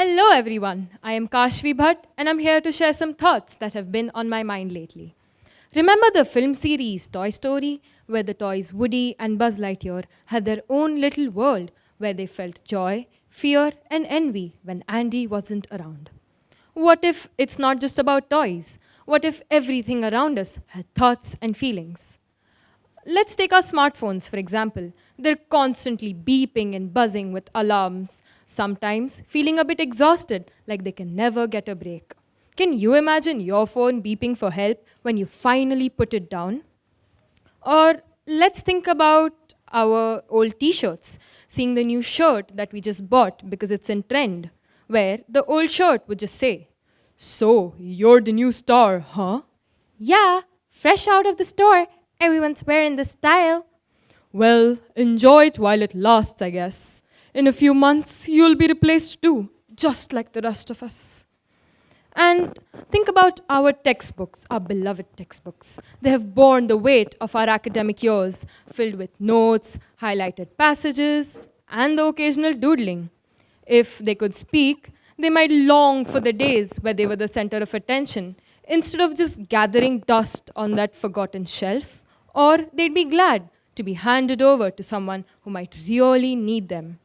Hello everyone, I am Kashvi Bhatt and I'm here to share some thoughts that have been on my mind lately. Remember the film series Toy Story, where the toys Woody and Buzz Lightyear had their own little world where they felt joy, fear, and envy when Andy wasn't around? What if it's not just about toys? What if everything around us had thoughts and feelings? Let's take our smartphones, for example. They're constantly beeping and buzzing with alarms, sometimes feeling a bit exhausted, like they can never get a break. Can you imagine your phone beeping for help when you finally put it down? Or let's think about our old t shirts, seeing the new shirt that we just bought because it's in trend, where the old shirt would just say, "So, you're the new star, huh?" "Yeah, fresh out of the store. Everyone's wearing the style." "Well, enjoy it while it lasts, I guess. In a few months, you'll be replaced too, just like the rest of us." And think about our textbooks, our beloved textbooks. They have borne the weight of our academic years, filled with notes, highlighted passages, and the occasional doodling. If they could speak, they might long for the days where they were the center of attention, instead of just gathering dust on that forgotten shelf, or they'd be glad to be handed over to someone who might really need them.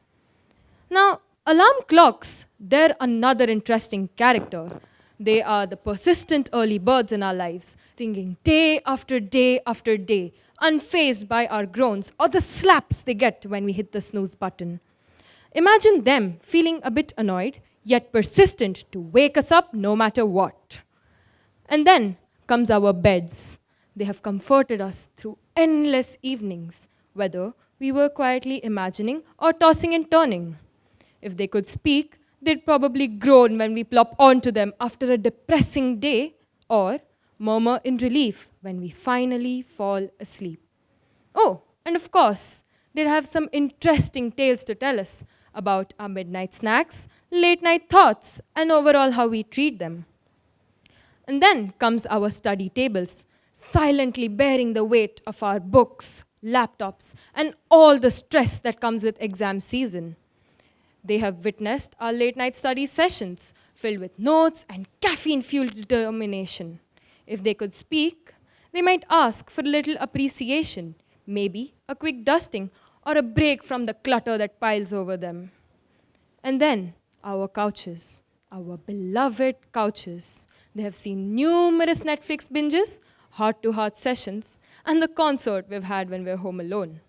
Now, alarm clocks, they're another interesting character. They are the persistent early birds in our lives, ringing day after day after day, unfazed by our groans or the slaps they get when we hit the snooze button. Imagine them feeling a bit annoyed, yet persistent to wake us up no matter what. And then comes our beds. They have comforted us through endless evenings, whether we were quietly imagining or tossing and turning. If they could speak, they'd probably groan when we plop onto them after a depressing day, or murmur in relief when we finally fall asleep. Oh, and of course, they'd have some interesting tales to tell us about our midnight snacks, late night thoughts, and overall how we treat them. And then comes our study tables, silently bearing the weight of our books, laptops, and all the stress that comes with exam season. They have witnessed our late night study sessions filled with notes and caffeine fueled determination. If they could speak, they might ask for a little appreciation, maybe a quick dusting or a break from the clutter that piles over them. And then our couches, our beloved couches. They have seen numerous Netflix binges, heart to heart sessions, and the concert we've had when we're home alone.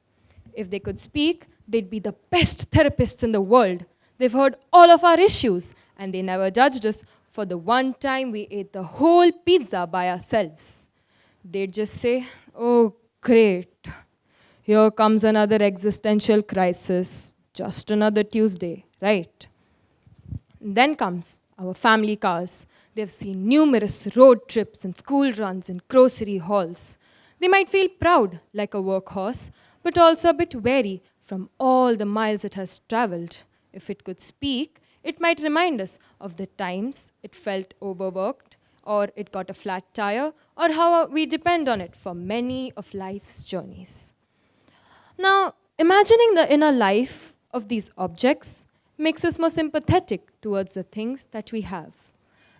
If they could speak, they'd be the best therapists in the world. They've heard all of our issues, and they never judged us for the one time we ate the whole pizza by ourselves. They'd just say, "Oh, great. Here comes another existential crisis. Just another Tuesday, right?" Then comes our family cars. They've seen numerous road trips and school runs and grocery hauls. They might feel proud, like a workhorse, but also a bit wary from all the miles it has traveled. If it could speak, it might remind us of the times it felt overworked, or it got a flat tire, or how we depend on it for many of life's journeys. Now, imagining the inner life of these objects makes us more sympathetic towards the things that we have.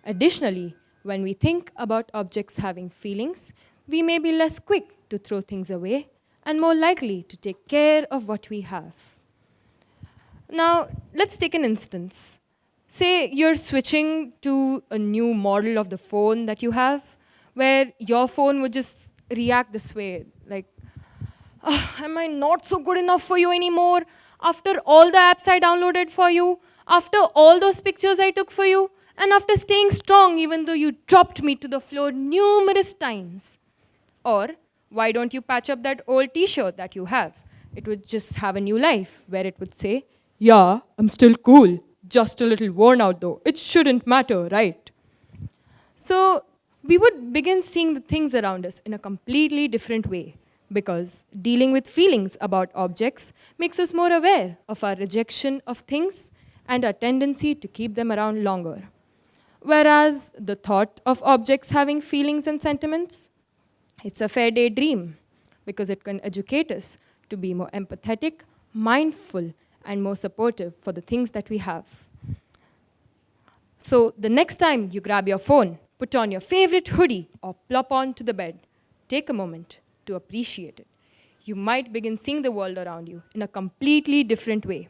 Additionally, when we think about objects having feelings, we may be less quick to throw things away and more likely to take care of what we have. Now, let's take an instance. Say you're switching to a new model of the phone that you have, where your phone would just react this way, like, am I not so good enough for you anymore? After all the apps I downloaded for you, after all those pictures I took for you, and after staying strong even though you dropped me to the floor numerous times. Or, why don't you patch up that old t-shirt that you have? It would just have a new life, where it would say, "Yeah, I'm still cool. Just a little worn out though. It shouldn't matter, right?" So, we would begin seeing the things around us in a completely different way, because dealing with feelings about objects makes us more aware of our rejection of things and our tendency to keep them around longer. Whereas the thought of objects having feelings and sentiments, it's a fair daydream, because it can educate us to be more empathetic, mindful, and more supportive for the things that we have. So the next time you grab your phone, put on your favorite hoodie, or plop onto the bed, take a moment to appreciate it. You might begin seeing the world around you in a completely different way.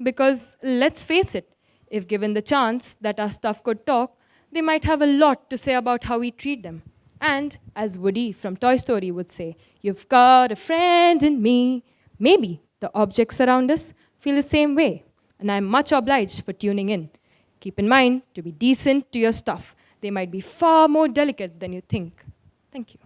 Because let's face it, if given the chance that our stuff could talk, they might have a lot to say about how we treat them. And as Woody from Toy Story would say, "You've got a friend in me." Maybe the objects around us feel the same way. And I'm much obliged for tuning in. Keep in mind to be decent to your stuff. They might be far more delicate than you think. Thank you.